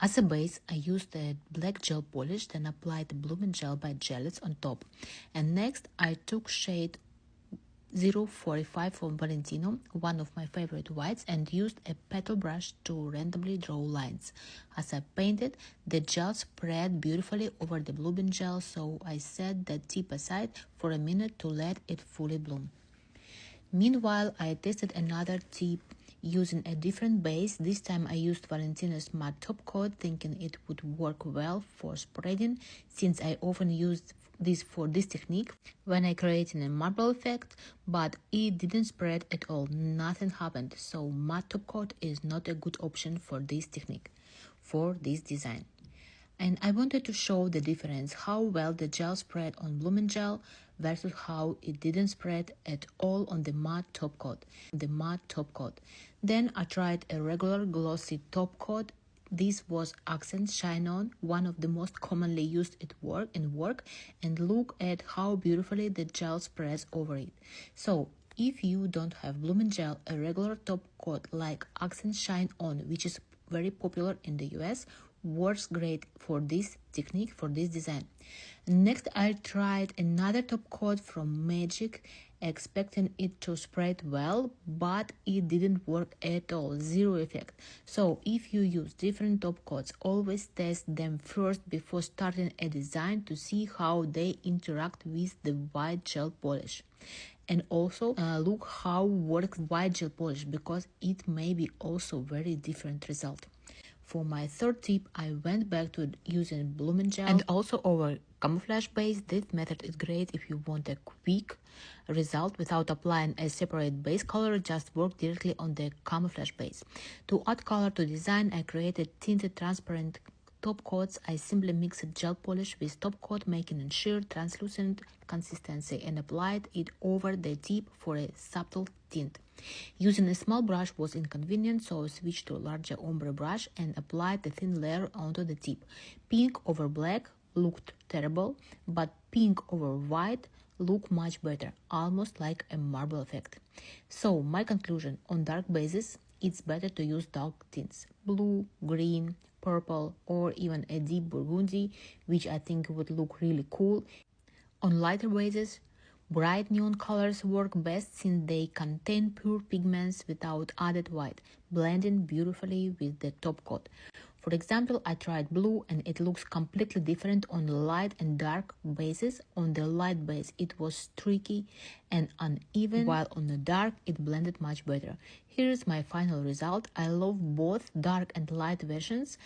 As a base, I used a black gel polish, then applied the blooming gel by Gellets on top. And next, I took shade 045 from Valentino, one of my favorite whites, and used a petal brush to randomly draw lines. As I painted, the gel spread beautifully over the blooming gel, so I set the tip aside for a minute to let it fully bloom. Meanwhile, I tested another tip using a different base. This time I used Valentino's matte top coat, thinking it would work well for spreading, since I often used this for this technique when I created a marble effect, but it didn't spread at all, nothing happened, so matte top coat is not a good option for this technique, for this design. And I wanted to show the difference, how well the gel spread on blooming gel versus how it didn't spread at all on the matte top coat. Then I tried a regular glossy top coat. This was Accent Shine On, one of the most commonly used at work, and look at how beautifully the gel spreads over it. So if you don't have blooming gel, a regular top coat like Accent Shine On, which is very popular in the US, works great for this technique, for this design. Next, I tried another top coat from Magic, expecting it to spread well, but it didn't work at all, zero effect. So if you use different top coats, always test them first before starting a design to see how they interact with the white gel polish. And also look how works white gel polish, because it may be also very different result. For my third tip, I went back to using blooming gel and also over camouflage base. This method is great if you want a quick result without applying a separate base color, just work directly on the camouflage base. To add color to design, I created tinted transparent top coats. I simply mixed gel polish with top coat, making a sheer translucent consistency, and applied it over the tip for a subtle tint. Using a small brush was inconvenient, so I switched to a larger ombre brush and applied the thin layer onto the tip. Pink over black looked terrible, but pink over white looked much better, almost like a marble effect. So my conclusion: on dark bases, it's better to use dark tints, blue, green, purple, or even a deep burgundy, which I think would look really cool. On lighter bases, bright neon colors work best since they contain pure pigments without added white, blending beautifully with the top coat. For example, I tried blue and it looks completely different on light and dark bases. On the light base it was streaky and uneven, while on the dark it blended much better. Here is my final result. I love both dark and light versions.